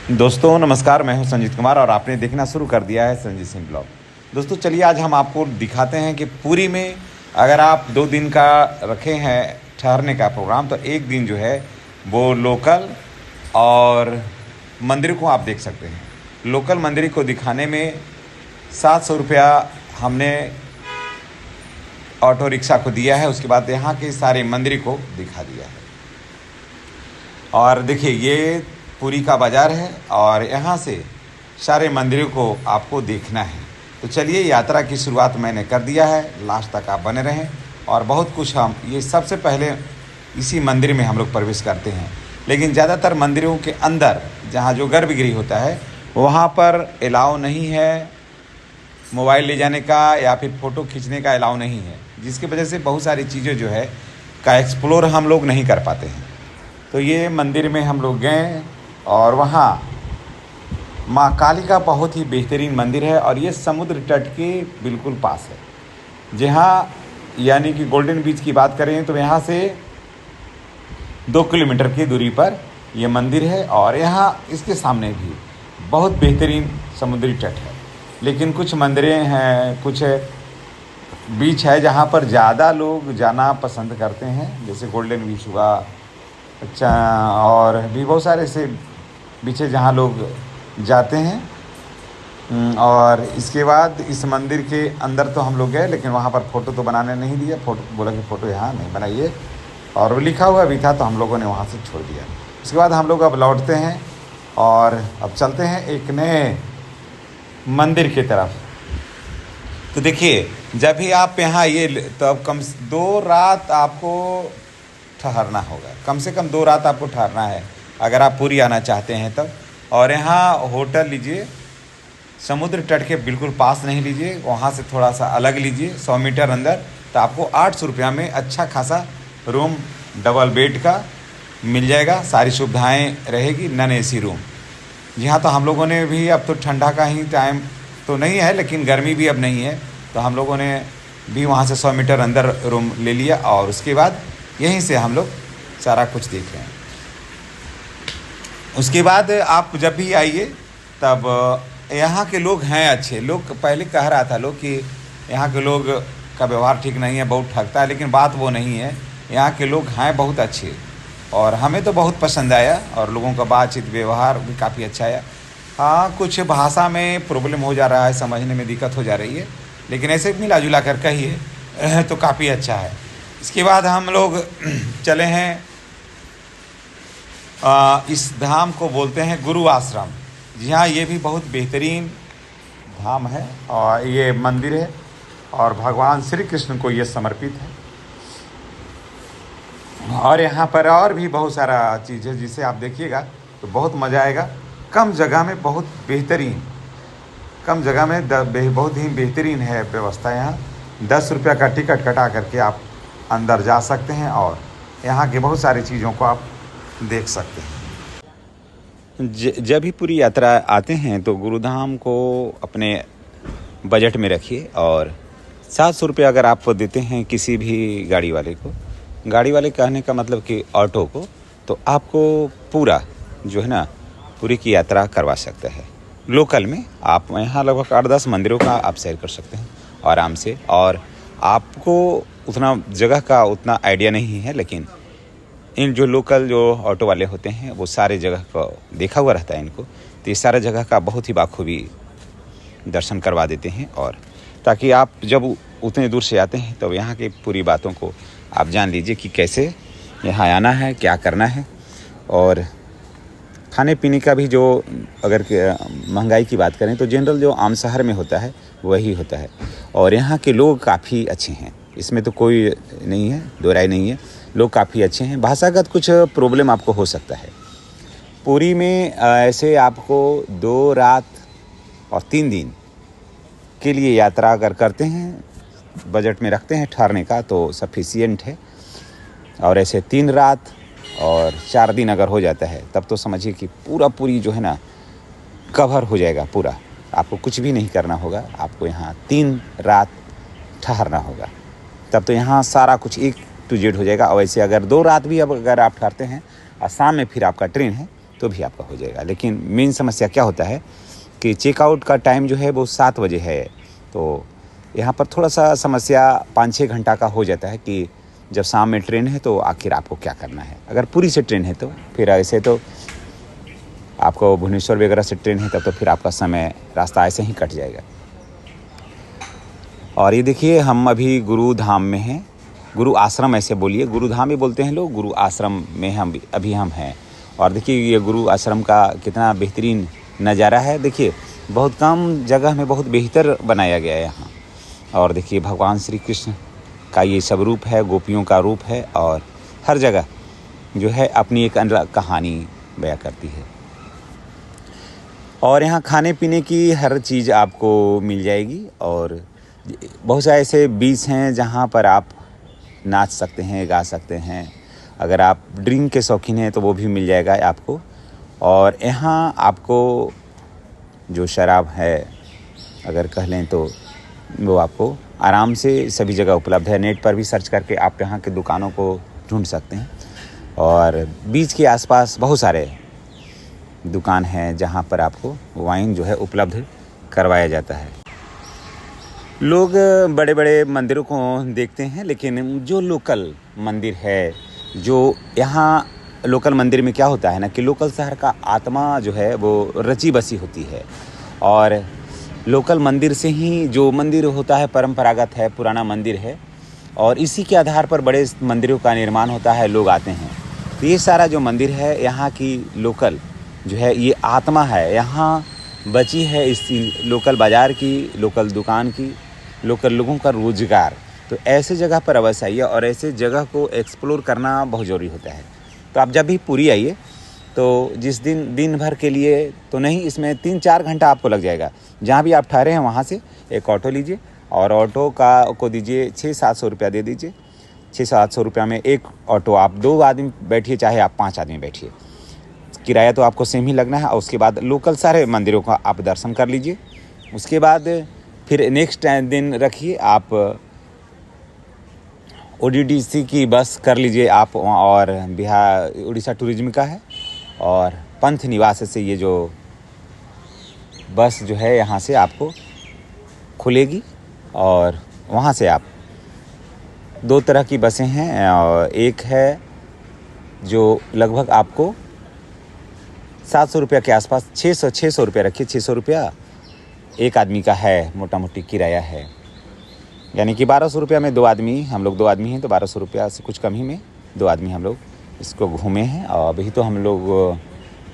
दोस्तों नमस्कार, मैं हूं संजीत कुमार और आपने देखना शुरू कर दिया है संजीत सिंह ब्लॉग। दोस्तों चलिए आज हम आपको दिखाते हैं कि पुरी में अगर आप 2 दिन का रखे हैं ठहरने का प्रोग्राम तो एक दिन जो है वो लोकल और मंदिर को आप देख सकते हैं। लोकल मंदिर को दिखाने में 700 रुपया हमने ऑटो रिक्शा को दिया है। उसके बाद यहाँ के सारे मंदिर को दिखा दिया है। और देखिए ये पुरी का बाज़ार है और यहाँ से सारे मंदिरों को आपको देखना है। तो चलिए यात्रा की शुरुआत मैंने कर दिया है, लास्ट तक आप बने रहें। और बहुत कुछ हम ये सबसे पहले इसी मंदिर में हम लोग प्रवेश करते हैं, लेकिन ज़्यादातर मंदिरों के अंदर जहाँ जो गर्भगृह होता है वहाँ पर अलाउ नहीं है मोबाइल ले जाने का या फिर फ़ोटो खींचने का अलाउ नहीं है, जिसकी वजह से बहुत सारी चीज़ें जो है का एक्सप्लोर हम लोग नहीं कर पाते हैं। तो ये मंदिर में हम लोग गए और वहाँ माँ काली का बहुत ही बेहतरीन मंदिर है और ये समुद्र तट के बिल्कुल पास है। जहाँ यानी कि गोल्डन बीच की बात करें तो यहाँ से 2 किलोमीटर की दूरी पर ये मंदिर है और यहाँ इसके सामने भी बहुत बेहतरीन समुद्री तट है। लेकिन कुछ मंदिरें हैं, कुछ बीच है जहाँ पर ज़्यादा लोग जाना पसंद करते हैं, जैसे गोल्डन बीच हुआ, अच्छा, और भी बहुत सारे ऐसे बीच है जहाँ लोग जाते हैं। और इसके बाद इस मंदिर के अंदर तो हम लोग गए, लेकिन वहाँ पर फ़ोटो तो बनाने नहीं दिया। फ़ोटो बोला कि फ़ोटो यहाँ नहीं बनाइए, और वो लिखा हुआ भी था तो हम लोगों ने वहाँ से छोड़ दिया। उसके बाद हम लोग अब लौटते हैं और अब चलते हैं एक नए मंदिर की तरफ। तो देखिए जब भी आप यहाँ आइए तो अब कम 2 रात आपको ठहरना होगा, कम से कम 2 रात आपको ठहरना है अगर आप पुरी आना चाहते हैं तब। और यहाँ होटल लीजिए, समुद्र तट के बिल्कुल पास नहीं लीजिए, वहाँ से थोड़ा सा अलग लीजिए 100 मीटर अंदर, तो आपको 800 रुपया में अच्छा खासा रूम डबल बेड का मिल जाएगा। सारी सुविधाएं रहेगी, नॉन एसी रूम। जी हाँ, तो हम लोगों ने भी अब तो ठंडा का ही टाइम तो नहीं है, लेकिन गर्मी भी अब नहीं है, तो हम लोगों ने भी वहाँ से 100 मीटर अंदर रूम ले लिया और उसके बाद यहीं से हम लोग सारा कुछ देख रहे हैं। उसके बाद आप जब भी आइए तब यहाँ के लोग हैं अच्छे लोग। पहले कह रहा था लोग कि यहाँ के लोग का व्यवहार ठीक नहीं है, बहुत ठगता है, लेकिन बात वो नहीं है। यहाँ के लोग हैं बहुत अच्छे और हमें तो बहुत पसंद आया और लोगों का बातचीत व्यवहार भी काफ़ी अच्छा आया। हाँ, कुछ भाषा में प्रॉब्लम हो जा रहा है, समझने में दिक्कत हो जा रही है, लेकिन ऐसे मिला जुला कर कहिए तो काफ़ी अच्छा है। इसके बाद हम लोग चले हैं इस धाम को बोलते हैं गुरु आश्रम। जी हाँ, ये भी बहुत बेहतरीन धाम है और ये मंदिर है और भगवान श्री कृष्ण को ये समर्पित है। और यहाँ पर और भी बहुत सारा चीज़ है जिसे आप देखिएगा तो बहुत मज़ा आएगा। कम जगह में बहुत बेहतरीन, कम जगह में बहुत ही बेहतरीन है व्यवस्था। यहाँ 10 रुपया का टिकट कटा करके आप अंदर जा सकते हैं और यहाँ की बहुत सारी चीज़ों को आप देख सकते हैं। जब भी पूरी यात्रा आते हैं तो गुरुधाम को अपने बजट में रखिए और 700 रुपये अगर आप देते हैं किसी भी गाड़ी वाले को, गाड़ी वाले कहने का मतलब कि ऑटो को, तो आपको पूरा जो है ना पूरी की यात्रा करवा सकता है। लोकल में आप यहाँ लगभग 8-10 मंदिरों का आप सैर कर सकते हैं आराम से। और आपको उतना जगह का उतना आइडिया नहीं है, लेकिन इन जो लोकल जो ऑटो वाले होते हैं वो सारे जगह को देखा हुआ रहता है इनको, तो ये सारे जगह का बहुत ही बाखूबी दर्शन करवा देते हैं। और ताकि आप जब उतने दूर से आते हैं तो यहाँ की पूरी बातों को आप जान लीजिए कि कैसे यहाँ आना है, क्या करना है। और खाने पीने का भी जो अगर महंगाई की बात करें तो जनरल जो आम शहर में होता है वही होता है। और यहाँ के लोग काफ़ी अच्छे हैं, इसमें तो कोई नहीं है, दो राय नहीं है, लोग काफ़ी अच्छे हैं। भाषागत कुछ प्रॉब्लम आपको हो सकता है। पुरी में ऐसे आपको 2 रात और 3 दिन के लिए यात्रा अगर करते हैं, बजट में रखते हैं ठहरने का, तो सफिशिएंट है। और ऐसे 3 रात और 4 दिन अगर हो जाता है तब तो समझिए कि पूरी जो है ना कवर हो जाएगा पूरा। आपको कुछ भी नहीं करना होगा, आपको यहाँ 3 रात ठहरना होगा, तब तो यहाँ सारा कुछ A to Z हो जाएगा। और वैसे अगर 2 रात भी अब अगर आप ठहरते हैं और शाम में फिर आपका ट्रेन है तो भी आपका हो जाएगा। लेकिन मेन समस्या क्या होता है कि चेकआउट का टाइम जो है वो 7 बजे है, तो यहाँ पर थोड़ा सा समस्या 5-6 घंटा का हो जाता है कि जब शाम में ट्रेन है तो आखिर आपको क्या करना है। अगर पुरी से ट्रेन है तो फिर ऐसे तो आपको भुवनेश्वर वगैरह से ट्रेन है तब तो फिर आपका समय रास्ता ऐसे ही कट जाएगा। और ये देखिए हम अभी गुरु धाम में हैं, गुरु आश्रम ऐसे बोलिए, गुरु धाम ही बोलते हैं लोग, गुरु आश्रम में हम हैं। और देखिए ये गुरु आश्रम का कितना बेहतरीन नज़ारा है। देखिए बहुत कम जगह में बहुत बेहतर बनाया गया है यहाँ। और देखिए भगवान श्री कृष्ण का ये सब रूप है, गोपियों का रूप है, और हर जगह जो है अपनी एक अलग कहानी बयां करती है। और यहाँ खाने पीने की हर चीज़ आपको मिल जाएगी। और बहुत सारे ऐसे बीच हैं जहाँ पर आप नाच सकते हैं, गा सकते हैं। अगर आप ड्रिंक के शौकीन हैं तो वो भी मिल जाएगा आपको। और यहाँ आपको जो शराब है अगर कह लें तो वो आपको आराम से सभी जगह उपलब्ध है। नेट पर भी सर्च करके आप यहाँ के दुकानों को ढूंढ सकते हैं। और बीच के आसपास बहुत सारे दुकान हैं जहाँ पर आपको वाइन जो है उपलब्ध करवाया जाता है। लोग बड़े बड़े मंदिरों को देखते हैं, लेकिन जो लोकल मंदिर है, जो यहाँ लोकल मंदिर में क्या होता है ना कि लोकल शहर का आत्मा जो है वो रची बसी होती है। और लोकल मंदिर से ही जो मंदिर होता है परंपरागत है, पुराना मंदिर है, और इसी के आधार पर बड़े मंदिरों का निर्माण होता है, लोग आते हैं। तो ये सारा जो मंदिर है यहाँ की लोकल जो है ये आत्मा है, यहाँ बची है इस लोकल बाज़ार की, लोकल दुकान की, लोकल लोगों का रोज़गार। तो ऐसे जगह पर अवश्य आइए और ऐसे जगह को एक्सप्लोर करना बहुत ज़रूरी होता है। तो आप जब भी पुरी आइए तो जिस दिन भर के लिए तो नहीं, इसमें 3-4 घंटा आपको लग जाएगा। जहाँ भी आप ठहरे हैं वहाँ से एक ऑटो लीजिए और ऑटो को दीजिए 600-700 रुपया दे दीजिए। 600-700 रुपया में एक ऑटो, आप 2 आदमी बैठिए चाहे आप 5 आदमी बैठिए, किराया तो आपको सेम ही लगना है। और उसके बाद लोकल सारे मंदिरों का आप दर्शन कर लीजिए। उसके बाद फिर नेक्स्ट दिन रखिए आप ODDC की बस कर लीजिए आप, और बिहार उड़ीसा टूरिज्म का है, और पंथ निवास से ये जो बस जो है यहाँ से आपको खुलेगी। और वहाँ से आप 2 तरह की बसें हैं, और एक है जो लगभग आपको 700 रुपया के आसपास, 600 रुपया रखिए, 600 रुपया एक आदमी का है, मोटा मोटी किराया है। यानी कि 1200 रुपया में 2 आदमी, हम लोग 2 आदमी हैं तो 1200 रुपया से कुछ कम ही में 2 आदमी हम लोग इसको घूमे हैं। और अभी तो हम लोग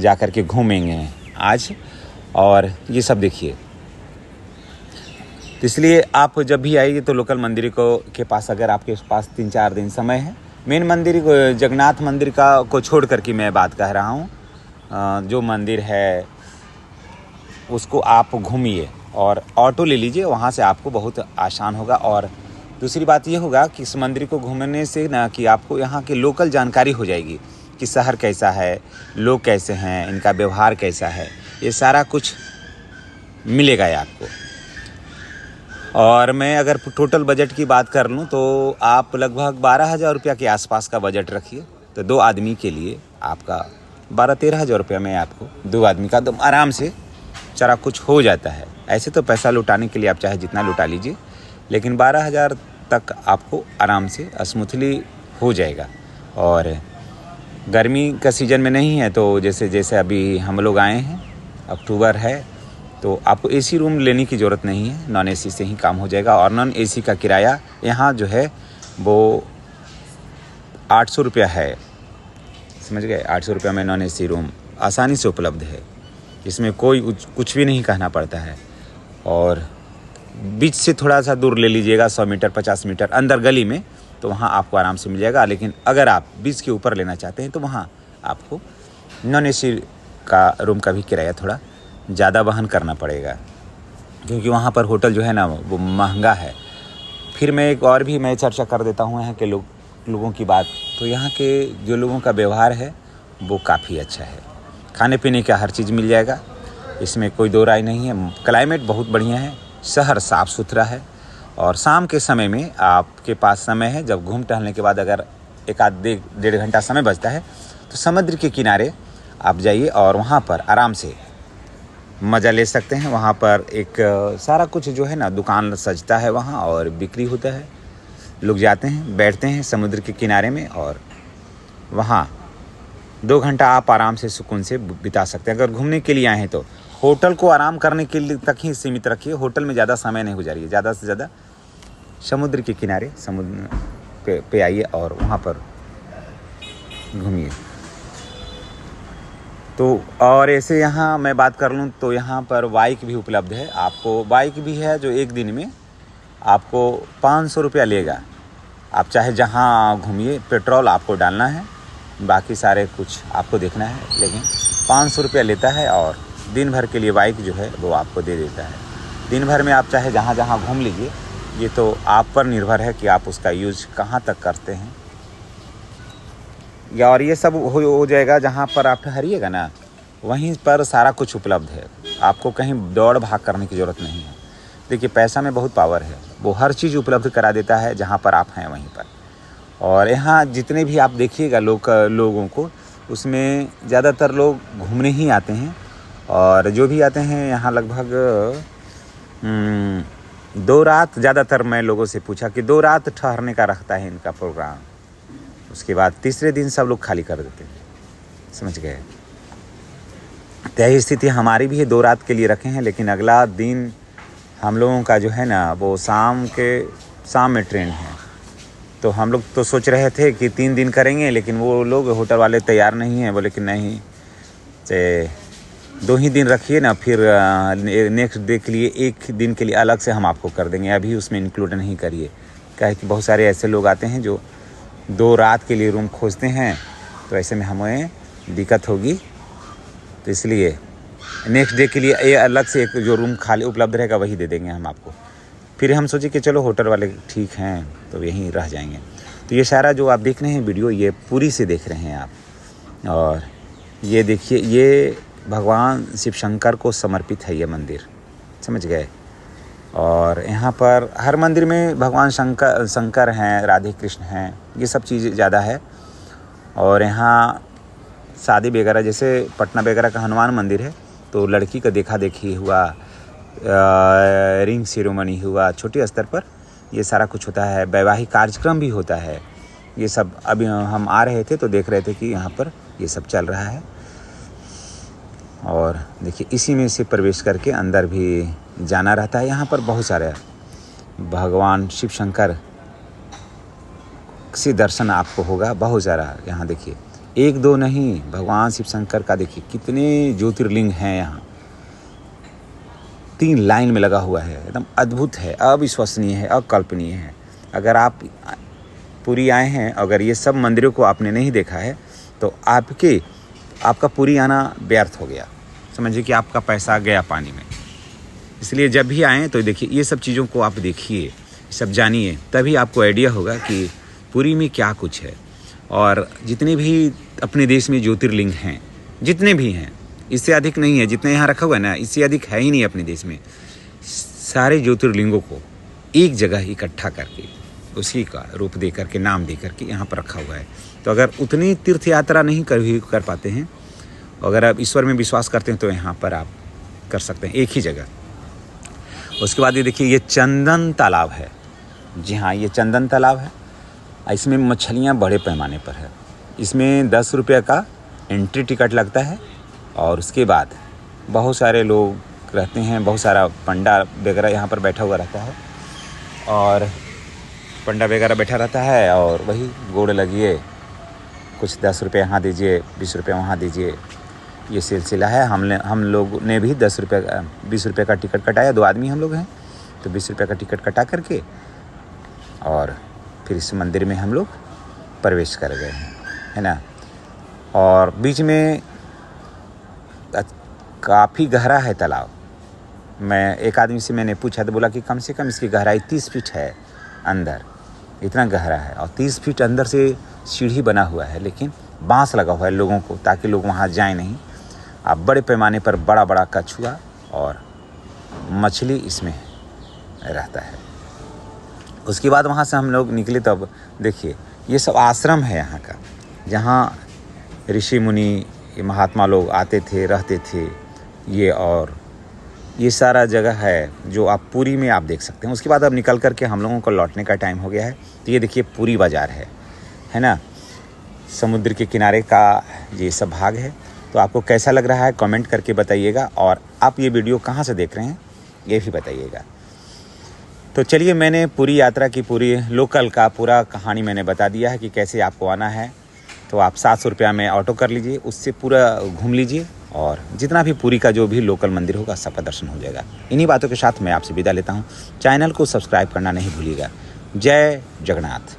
जा कर के घूमेंगे आज। और ये सब देखिए, तो इसलिए आप जब भी आइए तो लोकल मंदिर के पास, अगर आपके पास 3-4 दिन समय है, मेन मंदिर जगन्नाथ मंदिर को छोड़ करके मैं बात कह रहा हूँ, जो मंदिर है उसको आप घूमिए और ऑटो ले लीजिए, वहाँ से आपको बहुत आसान होगा। और दूसरी बात ये होगा कि इस मंदिर को घूमने से ना कि आपको यहाँ की लोकल जानकारी हो जाएगी कि शहर कैसा है, लोग कैसे हैं, इनका व्यवहार कैसा है, ये सारा कुछ मिलेगा आपको। और मैं अगर टोटल बजट की बात कर लूँ तो आप लगभग 12,000 रुपया के आसपास का बजट रखिए। तो 2 आदमी के लिए आपका 12-13 हज़ार रुपया में आपको 2 आदमी का एकदम आराम से सारा कुछ हो जाता है। ऐसे तो पैसा लुटाने के लिए आप चाहे जितना लुटा लीजिए, लेकिन 12,000 तक आपको आराम से स्मूथली हो जाएगा। और गर्मी का सीज़न में नहीं है तो जैसे अभी हम लोग आए हैं, अक्टूबर है, तो आपको AC रूम लेने की ज़रूरत नहीं है, नॉन AC से ही काम हो जाएगा। और नॉन AC का किराया यहाँ जो है वो 800 रुपया है, समझ गए। 800 रुपया में नॉन AC रूम आसानी से उपलब्ध है, इसमें कोई कुछ भी नहीं कहना पड़ता है। और बीच से थोड़ा सा दूर ले लीजिएगा, 100 मीटर 50 मीटर अंदर गली में, तो वहाँ आपको आराम से मिल जाएगा। लेकिन अगर आप बीच के ऊपर लेना चाहते हैं तो वहाँ आपको नॉन AC का रूम का भी किराया थोड़ा ज़्यादा वहन करना पड़ेगा, क्योंकि वहाँ पर होटल जो है ना वो महंगा है। फिर मैं एक और भी मैं चर्चा कर देता हूँ यहाँ के लोगों की बात। तो यहाँ के जो लोगों का व्यवहार है वो काफ़ी अच्छा है, खाने पीने का हर चीज़ मिल जाएगा, इसमें कोई दो राय नहीं है। क्लाइमेट बहुत बढ़िया है, शहर साफ़ सुथरा है। और शाम के समय में आपके पास समय है, जब घूम टहलने के बाद अगर 1-1.5 घंटा समय बचता है तो समुद्र के किनारे आप जाइए और वहाँ पर आराम से मज़ा ले सकते हैं। वहाँ पर एक सारा कुछ जो है ना दुकान सजता है वहाँ और बिक्री होता है। लोग जाते हैं, बैठते हैं समुद्र के किनारे में और वहाँ 2 घंटा आप आराम से सुकून से बिता सकते हैं। अगर घूमने के लिए आए हैं तो होटल को आराम करने के लिए तक ही सीमित रखिए। होटल में ज़्यादा समय नहीं गुजारिए। ज़्यादा से ज़्यादा समुद्र के किनारे समुद्र पे आइए और वहाँ पर घूमिए। तो और ऐसे यहाँ मैं बात कर लूँ तो यहाँ पर बाइक भी उपलब्ध है। आपको बाइक भी है जो एक दिन में आपको 500 रुपया लेगा। आप चाहे जहाँ घूमिए, पेट्रोल आपको डालना है, बाकी सारे कुछ आपको देखना है, लेकिन 500 रुपया लेता है और दिन भर के लिए बाइक जो है वो आपको दे देता है। दिन भर में आप चाहे जहाँ जहाँ घूम लीजिए। ये तो आप पर निर्भर है कि आप उसका यूज़ कहाँ तक करते हैं। या और ये सब हो जाएगा जहाँ पर आप ठहरिएगा ना, वहीं पर सारा कुछ उपलब्ध है। आपको कहीं दौड़ भाग करने की ज़रूरत नहीं है। देखिए पैसा में बहुत पावर है, वो हर चीज़ उपलब्ध करा देता है जहाँ पर आप हैं वहीं पर। और यहाँ जितने भी आप देखिएगा लोगों को, उसमें ज़्यादातर लोग घूमने ही आते हैं। और जो भी आते हैं यहाँ लगभग 2 रात, ज़्यादातर मैं लोगों से पूछा कि 2 रात ठहरने का रखता है इनका प्रोग्राम। उसके बाद तीसरे दिन सब लोग खाली कर देते हैं, समझ गए। तो यही स्थिति हमारी भी है, 2 रात के लिए रखे हैं, लेकिन अगला दिन हम लोगों का जो है ना वो शाम में ट्रेन है। तो हम लोग तो सोच रहे थे कि 3 दिन करेंगे, लेकिन वो लोग होटल वाले तैयार नहीं हैं। बोले कि नहीं, 2 ही दिन रखिए ना, फिर नेक्स्ट डे के लिए 1 दिन के लिए अलग से हम आपको कर देंगे, अभी उसमें इंक्लूड नहीं करिए। क्या है कि बहुत सारे ऐसे लोग आते हैं जो 2 रात के लिए रूम खोजते हैं, तो ऐसे में हमें दिक्कत होगी। तो इसलिए नेक्स्ट डे के लिए ये अलग से एक जो रूम खाली उपलब्ध रहेगा वही दे देंगे हम आपको। फिर हम सोचे कि चलो होटल वाले ठीक हैं तो यहीं रह जाएंगे। तो ये सारा जो आप देख रहे हैं वीडियो, ये पूरी से देख रहे हैं आप। और ये देखिए, ये भगवान शिव शंकर को समर्पित है ये मंदिर, समझ गए। और यहाँ पर हर मंदिर में भगवान शंकर हैं, राधे कृष्ण हैं, ये सब चीज़ें ज़्यादा है। और यहाँ शादी वगैरह, जैसे पटना वगैरह का हनुमान मंदिर है तो लड़की का देखा देखी हुआ, रिंग सेरेमनी हुआ, छोटे स्तर पर ये सारा कुछ होता है। वैवाहिक कार्यक्रम भी होता है। ये सब अभी हम आ रहे थे तो देख रहे थे कि यहाँ पर ये सब चल रहा है। और देखिए इसी में से प्रवेश करके अंदर भी जाना रहता है। यहाँ पर बहुत सारे भगवान शिव शंकर से दर्शन आपको होगा, बहुत सारा। यहाँ देखिए 1-2 नहीं, भगवान शिव शंकर का देखिए कितने ज्योतिर्लिंग हैं यहाँ। 3 लाइन में लगा हुआ है, एकदम अद्भुत है, अविश्वसनीय है, अकल्पनीय है। अगर आप पुरी आए हैं, अगर ये सब मंदिरों को आपने नहीं देखा है तो आपका पुरी आना व्यर्थ हो गया। समझिए कि आपका पैसा गया पानी में। इसलिए जब भी आएँ तो देखिए ये सब चीज़ों को आप देखिए, सब जानिए, तभी आपको आइडिया होगा कि पुरी में क्या कुछ है। और जितने भी अपने देश में ज्योतिर्लिंग हैं, जितने भी हैं, इससे अधिक नहीं है। जितने यहाँ रखा हुआ है ना, इससे अधिक है ही नहीं अपने देश में। सारे ज्योतिर्लिंगों को एक जगह इकट्ठा करके उसी का रूप दे करके, नाम दे करके यहाँ पर रखा हुआ है। तो अगर उतनी तीर्थ यात्रा नहीं कर पाते हैं, अगर आप ईश्वर में विश्वास करते हैं तो यहाँ पर आप कर सकते हैं एक ही जगह। उसके बाद ये देखिए, ये चंदन तालाब है। जी हाँ, ये चंदन तालाब है। इसमें मछलियाँ बड़े पैमाने पर है। इसमें 10 रुपये का एंट्री टिकट लगता है। और उसके बाद बहुत सारे लोग रहते हैं, बहुत सारा पंडा वगैरह यहाँ पर बैठा हुआ रहता है। और पंडा वगैरह बैठा रहता है और वही गोड़ लगिए, कुछ 10 रुपये यहाँ दीजिए, 20 रुपये वहाँ दीजिए, ये सिलसिला है। हम लोग ने भी 20 रुपये का टिकट कटाया। 2 आदमी हम लोग हैं, तो 20 रुपये का टिकट कटा करके और फिर इस मंदिर में हम लोग प्रवेश कर गए हैं, है ना। और बीच में काफ़ी गहरा है तालाब। मैं एक आदमी से मैंने पूछा तो बोला कि कम से कम इसकी गहराई 30 फीट है अंदर, इतना गहरा है। और 30 फीट अंदर से सीढ़ी बना हुआ है, लेकिन बांस लगा हुआ है लोगों को, ताकि लोग वहाँ जाएं नहीं। आप बड़े पैमाने पर बड़ा बड़ा कछुआ और मछली इसमें रहता है। उसके बाद वहाँ से हम लोग निकले, तब देखिए ये सब आश्रम है यहाँ का, जहाँ ऋषि मुनि ये महात्मा लोग आते थे, रहते थे ये, और ये सारा जगह है जो आप पुरी में आप देख सकते हैं। उसके बाद अब निकल कर के हम लोगों को लौटने का टाइम हो गया है। तो ये देखिए पुरी बाज़ार है ना, समुद्र के किनारे का ये सब भाग है। तो आपको कैसा लग रहा है कमेंट करके बताइएगा, और आप ये वीडियो कहाँ से देख रहे हैं ये भी बताइएगा। तो चलिए, मैंने पूरी यात्रा की पूरी लोकल का पूरा कहानी मैंने बता दिया है कि कैसे आपको आना है। तो आप 700 रुपया में ऑटो कर लीजिए, उससे पूरा घूम लीजिए, और जितना भी पुरी का जो भी लोकल मंदिर होगा सबका दर्शन हो जाएगा। इन्हीं बातों के साथ मैं आपसे विदा लेता हूँ। चैनल को सब्सक्राइब करना नहीं भूलिएगा। जय जगन्नाथ।